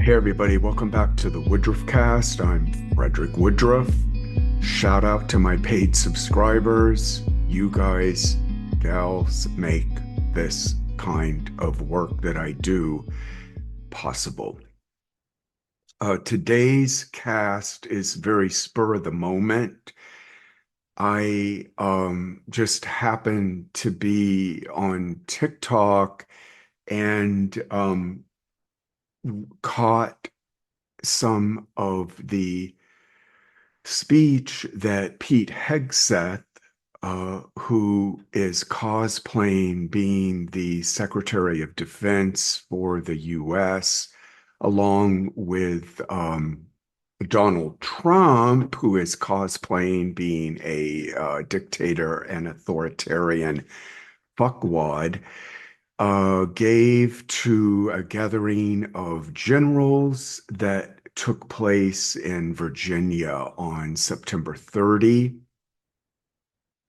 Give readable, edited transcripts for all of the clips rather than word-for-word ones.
Hey everybody, welcome back to the Woodruff Cast. I'm Frederick Woodruff. Shout out to my paid subscribers. You guys, gals, make this kind of work that I do possible. Today's cast is very spur of the moment. I just happened to be on TikTok and caught some of the speech that Pete Hegseth, who is cosplaying being the Secretary of Defense for the US, along with Donald Trump, who is cosplaying being a dictator and authoritarian fuckwad, gave to a gathering of generals that took place in Virginia on September 30.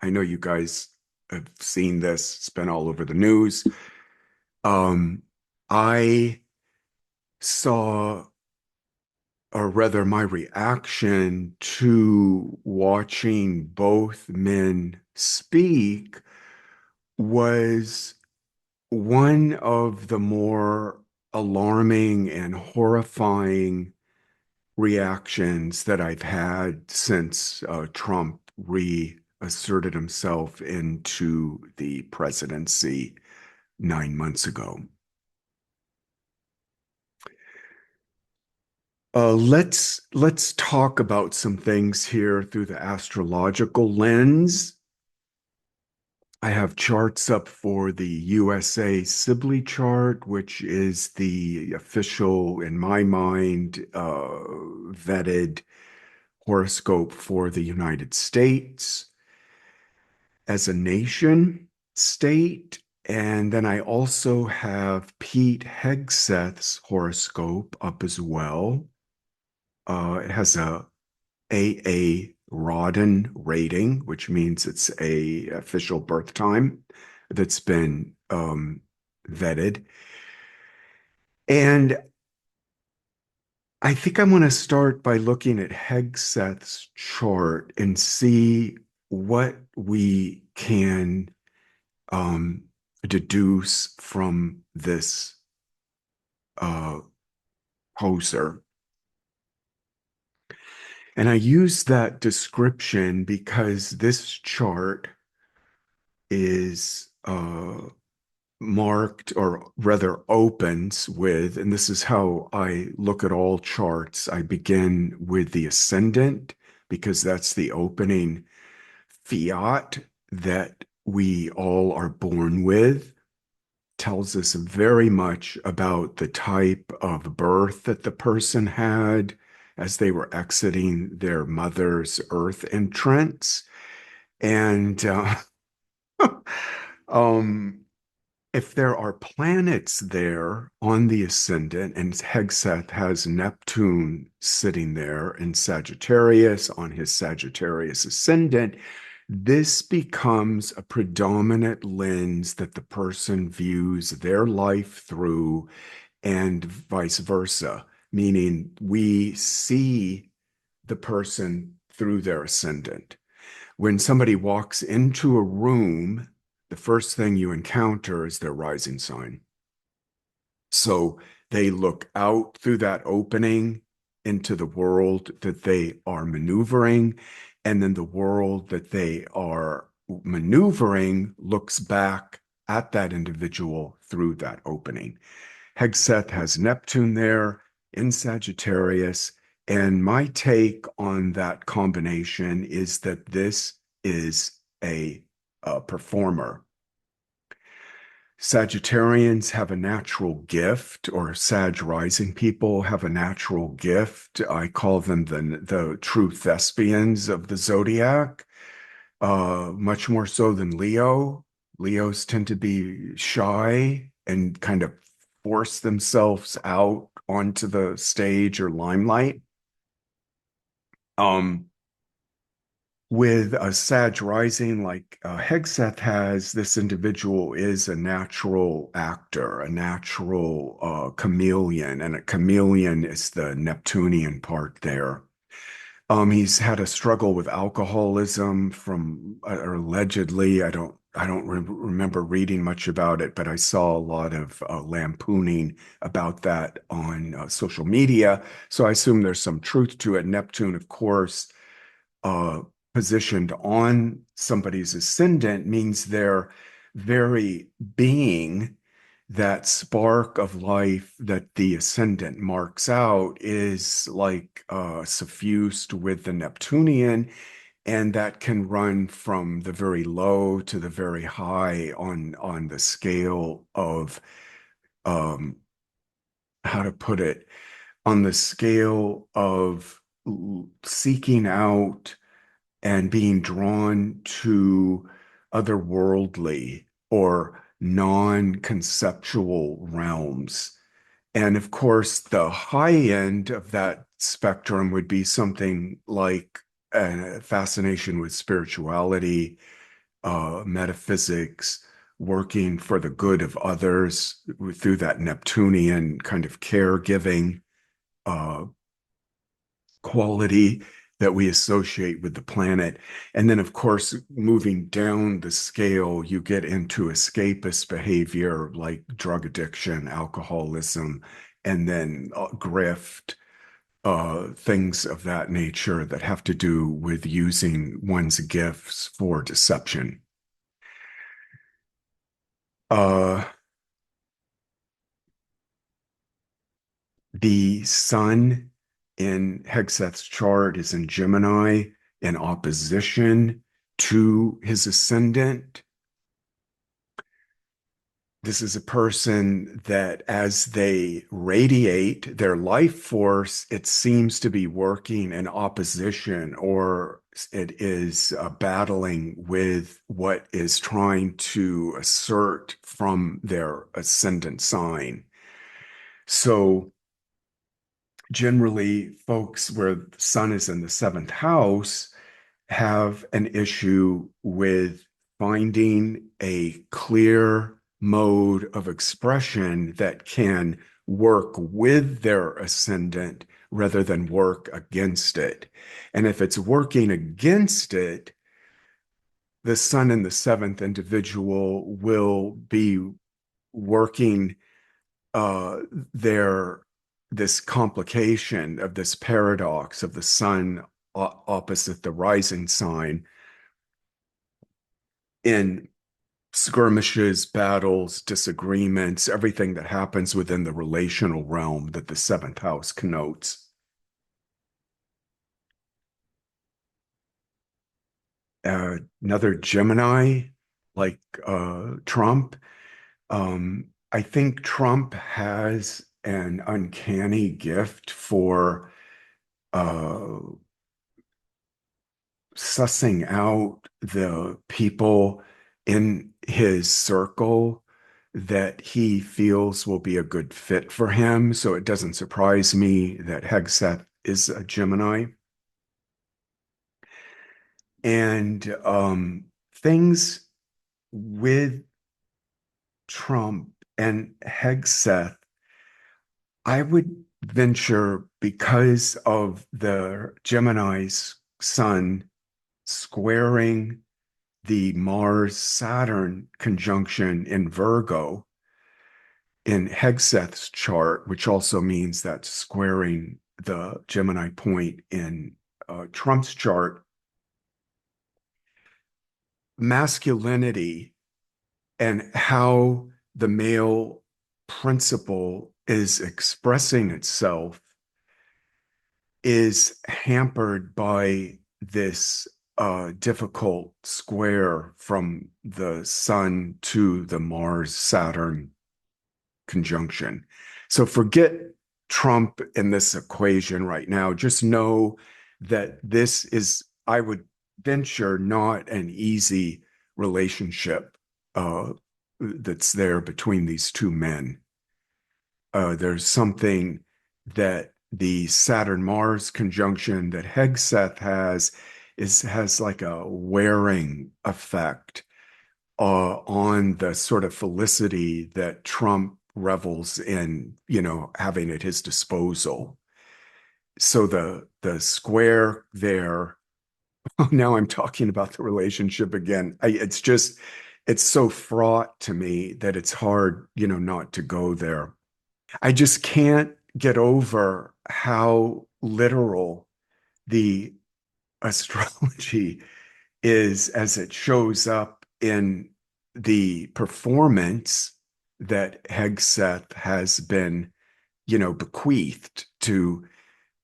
I know you guys have seen this, it's been all over the news. I saw, or rather, my reaction to watching both men speak was one of the more alarming and horrifying reactions that I've had since Trump reasserted himself into the presidency 9 months ago. Let's talk about some things here through the astrological lens. I have charts up for the USA Sibley chart, which is the official, in my mind, vetted horoscope for the United States as a nation state. And then I also have Pete Hegseth's horoscope up as well. It has a Rodden rating, which means it's a official birth time that's been vetted. And I think I'm going to start by looking at Hegseth's chart and see what we can deduce from this poser. And I use that description because this chart is marked, or rather opens with, and this is how I look at all charts. I begin with the ascendant because that's the opening fiat that we all are born with. Tells us very much about the type of birth that the person had as they were exiting their mother's earth entrance. And um, if there are planets there on the ascendant, and Hegseth has Neptune sitting there in Sagittarius on his Sagittarius ascendant, this becomes a predominant lens that the person views their life through, and vice versa, meaning we see the person through their ascendant. When somebody walks into a room, the first thing you encounter is their rising sign. So they look out through that opening into the world that they are maneuvering, and then the world that they are maneuvering looks back at that individual through that opening. Hegseth has Neptune there in Sagittarius, and my take on that combination is that this is a performer. Sagittarians have a natural gift, or Sag rising people have a natural gift. I call them the true thespians of the zodiac, much more so than Leo. Leos tend to be shy and kind of force themselves out onto the stage or limelight. Um, with a Sag rising like Hegseth has, this individual is a natural actor, a natural chameleon, and a chameleon is the Neptunian part there. He's had a struggle with alcoholism from or allegedly. I don't remember reading much about it, but I saw a lot of lampooning about that on social media. So I assume there's some truth to it. Neptune, of course, uh, positioned on somebody's ascendant means their very being, that spark of life that the ascendant marks out, is like suffused with the Neptunian, and that can run from the very low to the very high on the scale of um, how to put it, on the scale of seeking out and being drawn to otherworldly or non-conceptual realms. And of course, the high end of that spectrum would be something like a fascination with spirituality, metaphysics, working for the good of others through that Neptunian kind of caregiving uh, quality that we associate with the planet. And then, of course, moving down the scale, you get into escapist behavior like drug addiction, alcoholism, and then grift, things of that nature that have to do with using one's gifts for deception. Uh, the sun in Hegseth's chart is in Gemini in opposition to his ascendant. This is a person that, as they radiate their life force, it seems to be working in opposition, or it is battling with what is trying to assert from their ascendant sign. So generally, folks where the sun is in the seventh house have an issue with finding a clear mode of expression that can work with their ascendant rather than work against it. And if it's working against it, the sun in the seventh individual will be working uh, their this complication of this paradox of the sun opposite the rising sign in skirmishes, battles, disagreements, everything that happens within the relational realm that the seventh house connotes. Another Gemini, like Trump. I think Trump has an uncanny gift for uh, sussing out the people in his circle that he feels will be a good fit for him. So it doesn't surprise me that Hegseth is a Gemini. And things with Trump and Hegseth, I would venture, because of the Gemini's sun squaring the Mars Saturn conjunction in Virgo in Hegseth's chart, which also means that squaring the Gemini point in Trump's chart, masculinity and how the male principle is expressing itself is hampered by this difficult square from the sun to the Mars Saturn conjunction. So forget Trump in this equation right now. Just know that this is, I would venture, not an easy relationship that's there between these two men. There's something that the Saturn Mars conjunction that Hegseth has is has like a wearing effect on the sort of felicity that Trump revels in, having at his disposal. So the square there, now I'm talking about the relationship again. It's so fraught to me that it's hard, not to go there. I just can't get over how literal the astrology is as it shows up in the performance that Hegseth has been, bequeathed to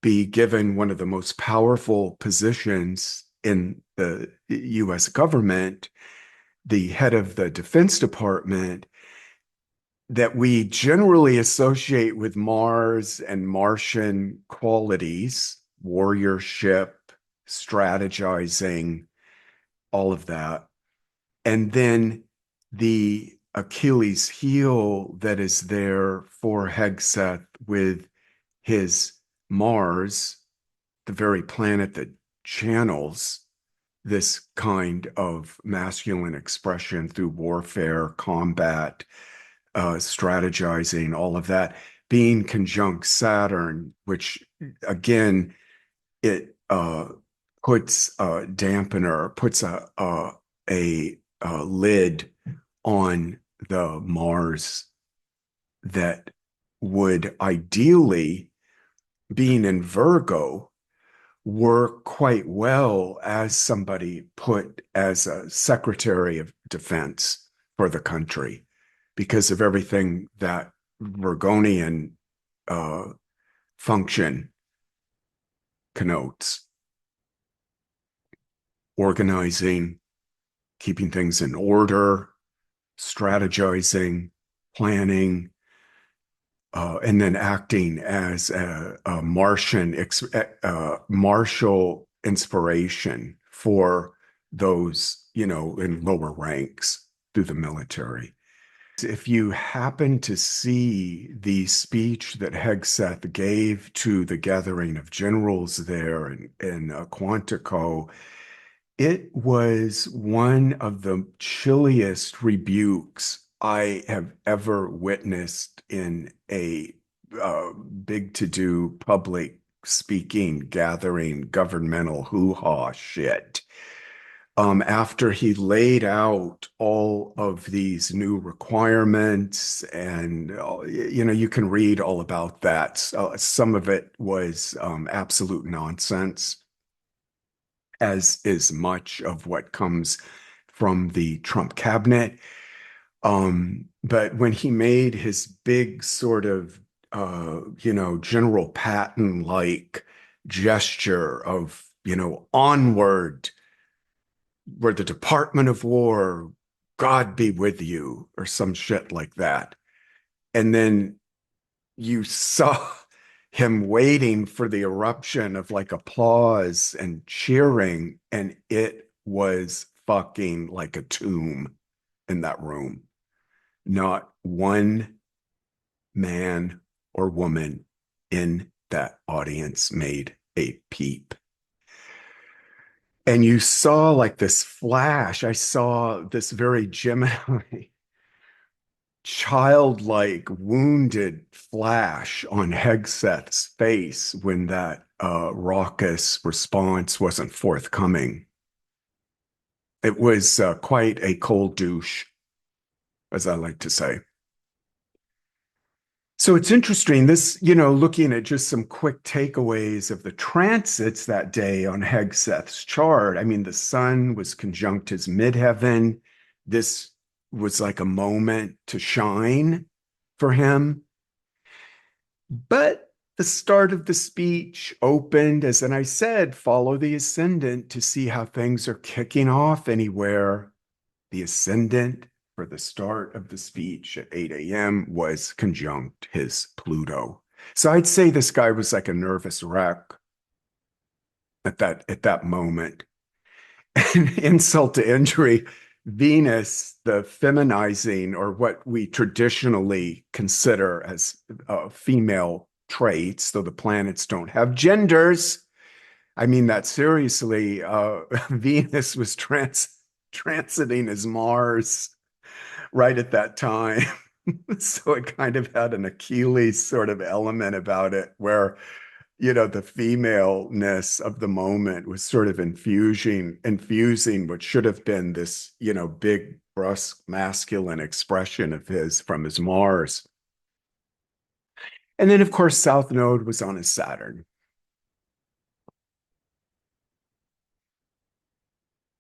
be given one of the most powerful positions in the US government, the head of the Defense Department, that we generally associate with Mars and Martian qualities, warriorship, strategizing, all of that. And then the Achilles heel that is there for Hegseth with his Mars, the very planet that channels this kind of masculine expression through warfare, combat, strategizing, all of that, being conjunct Saturn, which again, it puts a dampener, puts a lid on the Mars that would ideally, being in Virgo, work quite well as somebody put as a Secretary of Defense for the country because of everything that Virgonian uh, function connotes: organizing, keeping things in order, strategizing, planning, and then acting as a martial inspiration for those, in lower ranks through the military. If you happen to see the speech that Hegseth gave to the gathering of generals there in Quantico, it was one of the chilliest rebukes I have ever witnessed in a big to-do public speaking gathering, governmental hoo-ha shit. After he laid out all of these new requirements, and you can read all about that. Some of it was absolute nonsense, as is much of what comes from the Trump cabinet. But when he made his big sort of, General Patton-like gesture of, onward, where the Department of War, God be with you, or some shit like that. And then you saw him waiting for the eruption of like applause and cheering, and it was fucking like a tomb in that room. Not one man or woman in that audience made a peep. And you saw like this flash. I saw this very Gemini, childlike, wounded flash on Hegseth's face when that raucous response wasn't forthcoming. It was quite a cold douche, as I like to say. So it's interesting, this, looking at just some quick takeaways of the transits that day on Hegseth's chart. I mean, the sun was conjunct his midheaven. This was like a moment to shine for him. But the start of the speech opened, as and I said, follow the ascendant to see how things are kicking off anywhere. The ascendant for the start of the speech at 8 a.m. was conjunct his Pluto. So I'd say this guy was like a nervous wreck at that moment. And insult to injury, Venus, the feminizing, or what we traditionally consider as female traits, though the planets don't have genders. I mean that seriously. Venus was transiting as Mars right at that time. So it kind of had an Achilles sort of element about it where, the femaleness of the moment was sort of infusing what should have been this, big, brusque, masculine expression of his from his Mars. And then, of course, South Node was on his Saturn.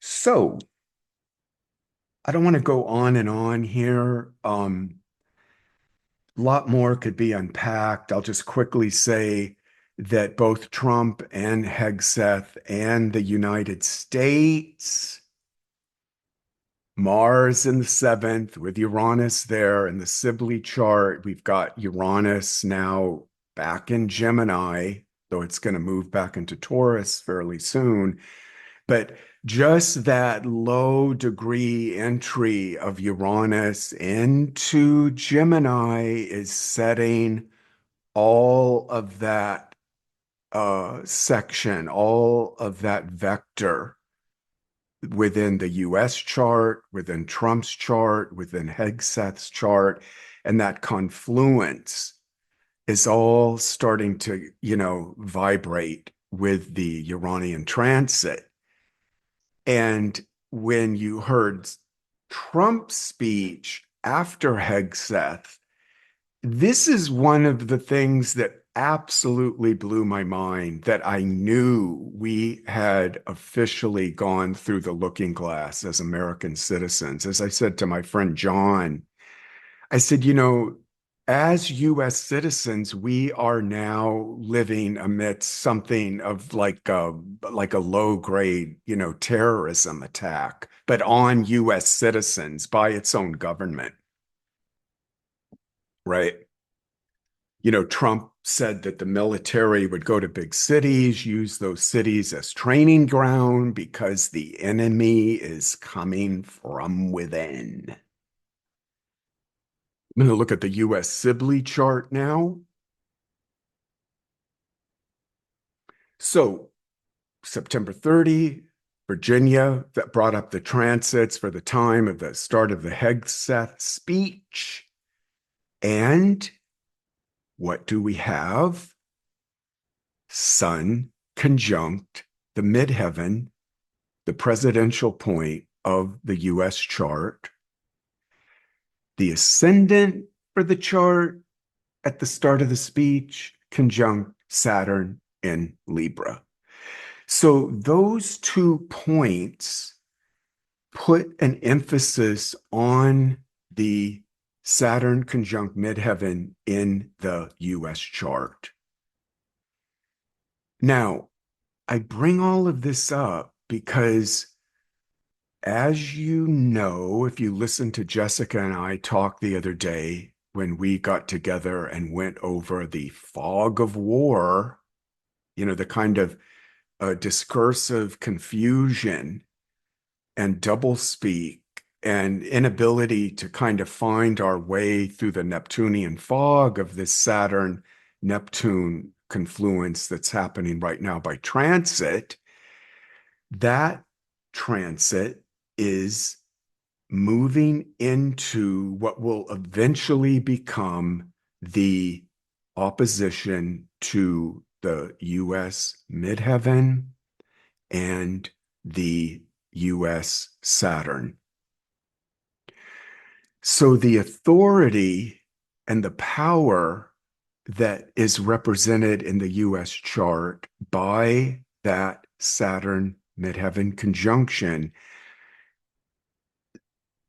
So I don't want to go on and on here. A lot more could be unpacked. I'll just quickly say that both Trump and Hegseth and the United States, Mars in the seventh with Uranus there in the Sibley chart. We've got Uranus now back in Gemini, though it's going to move back into Taurus fairly soon. But just that low degree entry of Uranus into Gemini is setting all of that section, all of that vector within the US chart, within Trump's chart, within Hegseth's chart, and that confluence is all starting to, vibrate with the Uranian transit. And when you heard Trump's speech after Hegseth, this is one of the things that absolutely blew my mind, that I knew we had officially gone through the looking glass as American citizens. As I said to my friend John, I said, as US citizens, we are now living amidst something of like a low grade, terrorism attack, but on US citizens by its own government, right? Trump said that the military would go to big cities, use those cities as training ground because the enemy is coming from within. I'm going to look at the US Sibley chart now. So September 30, Virginia, that brought up the transits for the time of the start of the Hegseth speech. And what do we have? Sun conjunct the midheaven, the presidential point of the US chart. The ascendant for the chart at the start of the speech conjunct Saturn in Libra. So those 2 points put an emphasis on the Saturn conjunct midheaven in the US chart. Now, I bring all of this up because, as you know, if you listened to Jessica and I talk the other day when we got together and went over the fog of war, the kind of discursive confusion and doublespeak and inability to kind of find our way through the Neptunian fog of this Saturn Neptune confluence that's happening right now by transit. That transit is moving into what will eventually become the opposition to the US midheaven and the US Saturn. So the authority and the power that is represented in the US chart by that Saturn midheaven conjunction,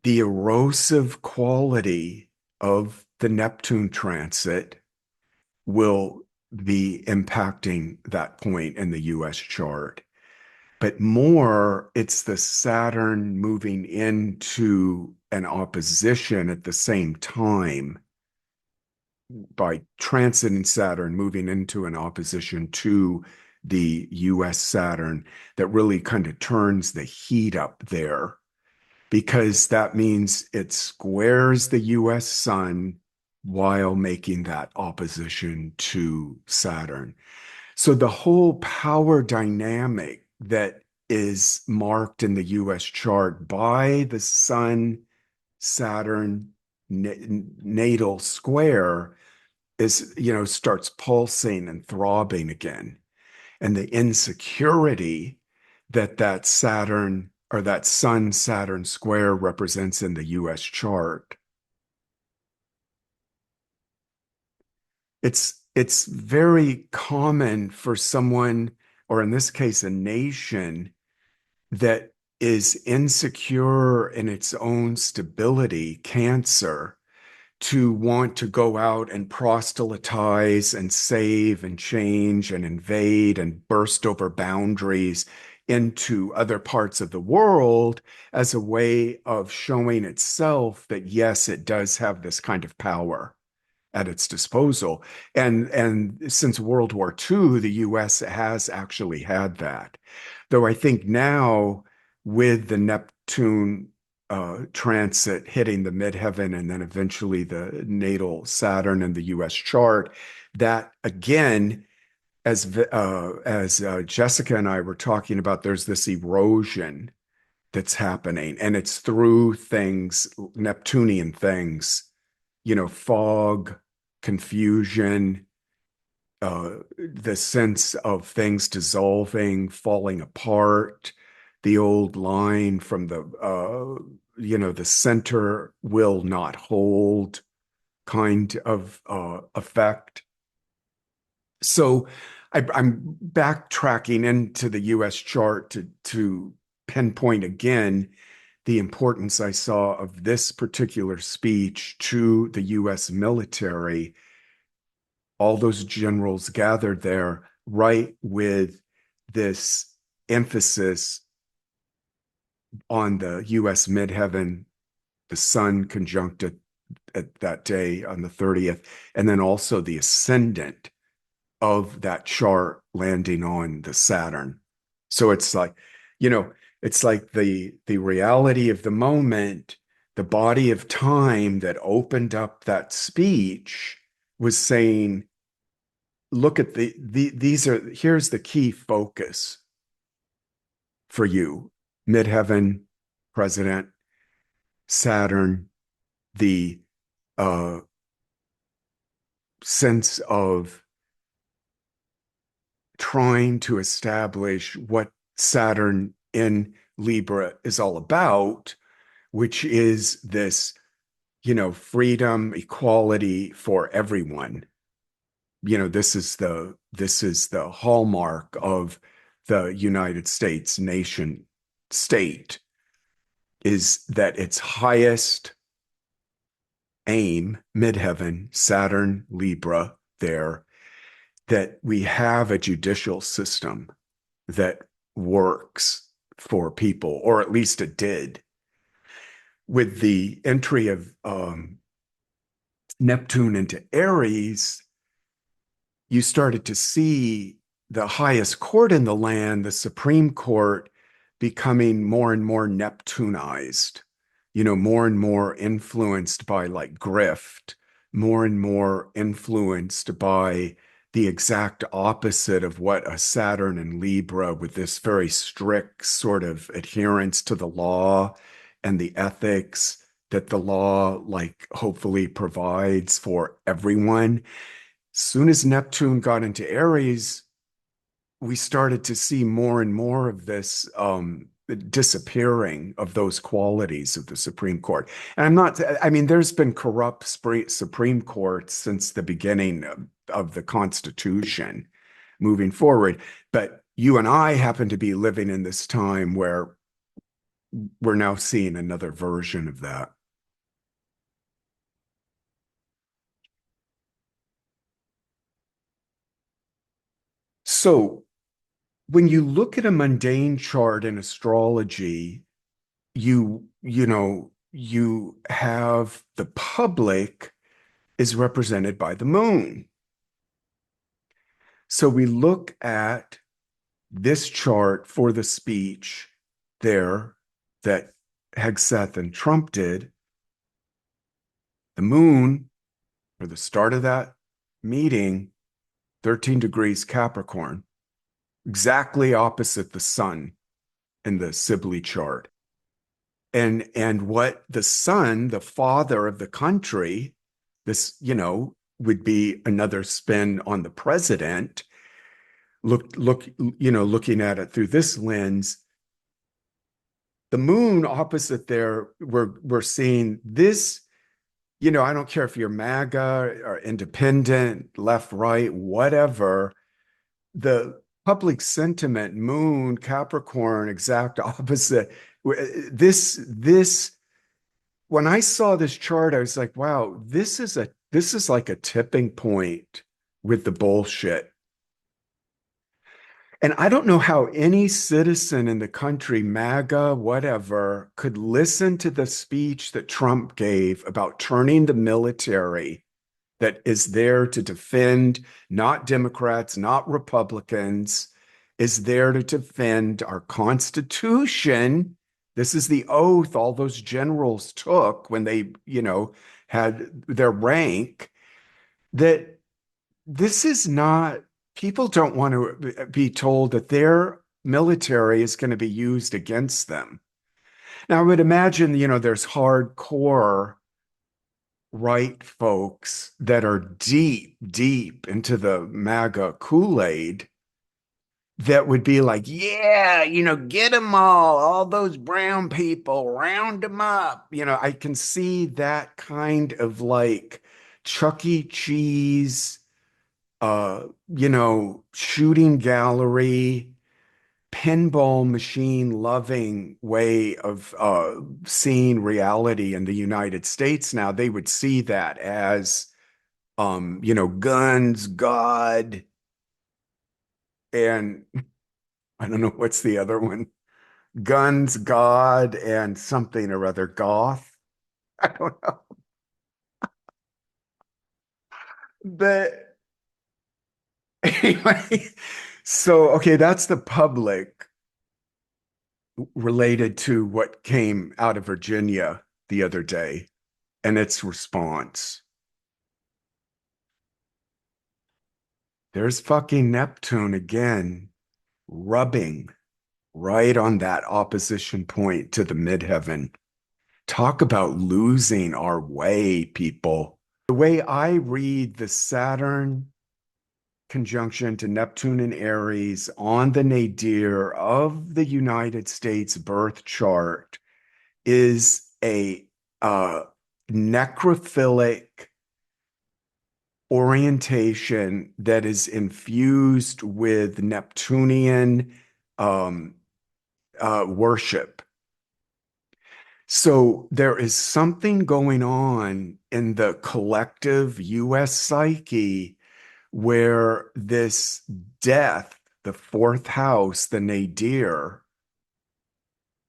the erosive quality of the Neptune transit will be impacting that point in the US chart. But more, it's the Saturn moving into an opposition at the same time by transiting Saturn, moving into an opposition to the US Saturn that really kind of turns the heat up there, because that means it squares the US sun while making that opposition to Saturn. So the whole power dynamic that is marked in the US chart by the Sun Saturn natal square is, starts pulsing and throbbing again. And the insecurity that Saturn or that Sun Saturn square represents in the US chart, it's very common for someone, or in this case, a nation that is insecure in its own stability, Cancer, to want to go out and proselytize and save and change and invade and burst over boundaries into other parts of the world as a way of showing itself that, yes, it does have this kind of power at its disposal. And since World War II, the US has actually had that. Though I think now with the Neptune transit hitting the midheaven and then eventually the natal Saturn in the US chart, that again, as Jessica and I were talking about, there's this erosion that's happening, and it's through things, Neptunian things, fog, confusion, the sense of things dissolving, falling apart, the old line from the center will not hold kind of effect. So I'm backtracking into the US chart to pinpoint again the importance I saw of this particular speech to the US military, all those generals gathered there, right with this emphasis on the US midheaven, the sun conjunct at that day on the 30th, and then also the ascendant of that chart landing on the Saturn. So it's like, it's like the reality of the moment, the body of time that opened up that speech was saying, look at here's the key focus for you. Midheaven, president, Saturn, the uh, sense of trying to establish what Saturn in Libra is all about, which is this, freedom, equality for everyone. This is the hallmark of the United States nation state, is that its highest aim, midheaven, Saturn, Libra, there, that we have a judicial system that works for people, or at least it did. With the entry of Neptune into Aries, you started to see the highest court in the land, the Supreme Court, becoming more and more Neptunized, more and more influenced by like grift, more and more influenced by the exact opposite of what a Saturn and Libra, with this very strict sort of adherence to the law and the ethics that the law like hopefully provides for everyone. Soon as Neptune got into Aries, we started to see more and more of this disappearing of those qualities of the Supreme Court. And I mean, there's been corrupt Supreme Courts since the beginning of the Constitution moving forward. But you and I happen to be living in this time where we're now seeing another version of that. So when you look at a mundane chart in astrology, you have the public is represented by the moon. So we look at this chart for the speech there that Hegseth and Trump did. The moon, or the start of that meeting, 13 degrees Capricorn, exactly opposite the sun in the Sibley chart. And what the son, the father of the country, this, would be another spin on the president. Looking at it through this lens, the moon opposite there, we're seeing this, I don't care if you're MAGA or independent, left, right, whatever, the public sentiment, moon, Capricorn, exact opposite. This when I saw this chart, I was like, wow, this is like a tipping point with the bullshit. And I don't know how any citizen in the country, MAGA, whatever, could listen to the speech that Trump gave about turning the military that is there to defend not Democrats, not Republicans, is there to defend our Constitution. This is the oath all those generals took when they, had their rank. That this is not, people don't want to be told that their military is going to be used against them. Now, I would imagine, there's hardcore right folks that are deep, deep into the MAGA Kool-Aid that would be like, yeah, get them all those brown people, round them up. I can see that kind of like Chuck E. Cheese, shooting gallery, pinball machine loving way of seeing reality in the United States now. They would see that as guns, God, and I don't know what's the other one. Guns, God, and something or other, goth. I don't know. But anyway, so okay, that's the public related to what came out of Virginia the other day and its response. There's fucking Neptune again, rubbing right on that opposition point to the midheaven. Talk about losing our way, people. The way I read the Saturn conjunction to Neptune and Aries on the nadir of the United States birth chart is a necrophilic orientation that is infused with Neptunian um, worship. So there is something going on in the collective US psyche where this death, the fourth house, the nadir,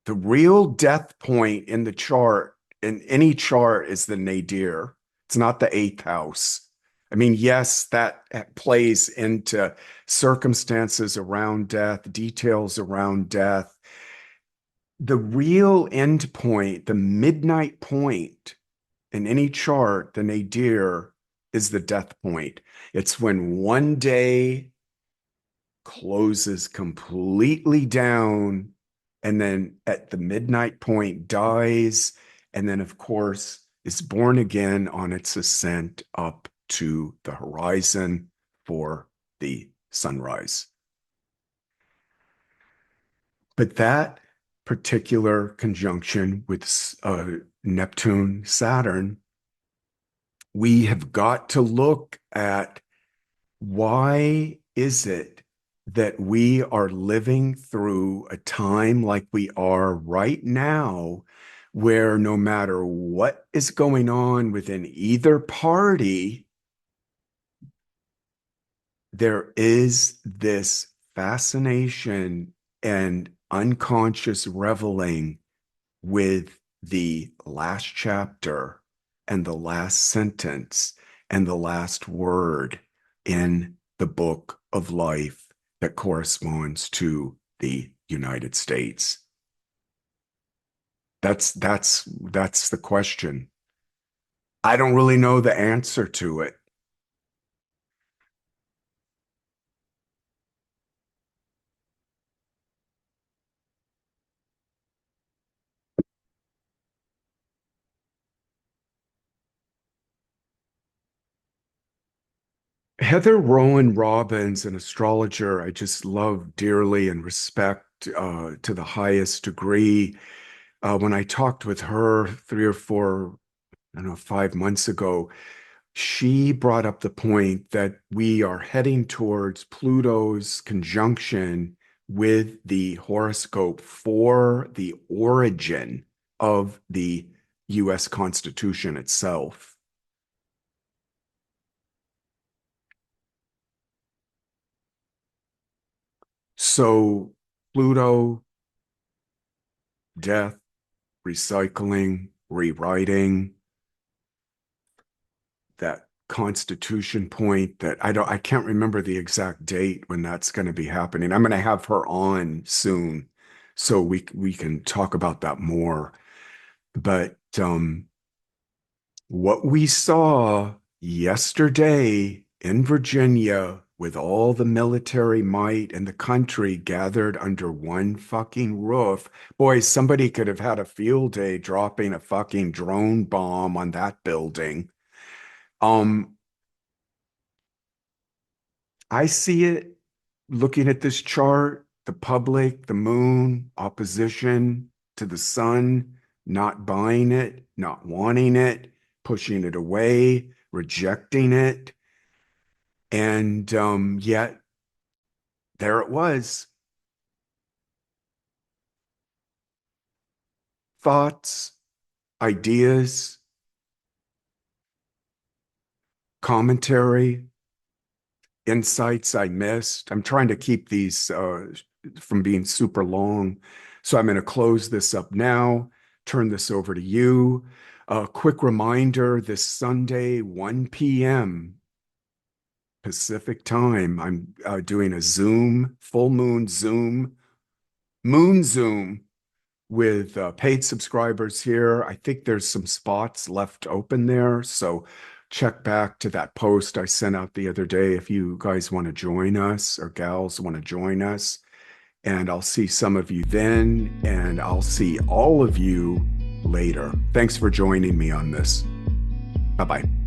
the real death point in the chart, in any chart, is the nadir. It's not the eighth house. I mean, yes, that plays into circumstances around death, details around death. The real end point, the midnight point in any chart, the nadir, is the death point. It's when one day closes completely down and then at the midnight point dies, and then, of course, is born again on its ascent up to the horizon for the sunrise. But that particular conjunction with Neptune, Saturn, we have got to look at why is it that we are living through a time like we are right now, where no matter what is going on within either party, there is this fascination and unconscious reveling with the last chapter and the last sentence and the last word in the book of life that corresponds to the United States. That's the question. I don't really know the answer to it. Heather Rowan Robbins, an astrologer I just love dearly and respect to the highest degree. When I talked with her 3 or 4, I don't know, 5 months ago, she brought up the point that we are heading towards Pluto's conjunction with the horoscope for the origin of the US Constitution itself. So, Pluto, death, recycling, rewriting, that constitution point that I can't remember the exact date when that's going to be happening. I'm going to have her on soon so we can talk about that more. But what we saw yesterday in Virginia with all the military might in the country gathered under one fucking roof. Boy, somebody could have had a field day dropping a fucking drone bomb on that building. Um, I see it looking at this chart, the public, the moon, opposition to the sun, not buying it, not wanting it, pushing it away, rejecting it. And yet there it was. Thoughts, ideas, commentary, insights I missed. I'm trying to keep these from being super long. So I'm going to close this up now, turn this over to you. A quick reminder this Sunday, 1 p.m. Pacific time, I'm doing a Zoom, full moon Zoom with paid subscribers here. I think there's some spots left open there. So check back to that post I sent out the other day if you guys want to join us or gals want to join us. And I'll see some of you then, and I'll see all of you later. Thanks for joining me on this. Bye bye.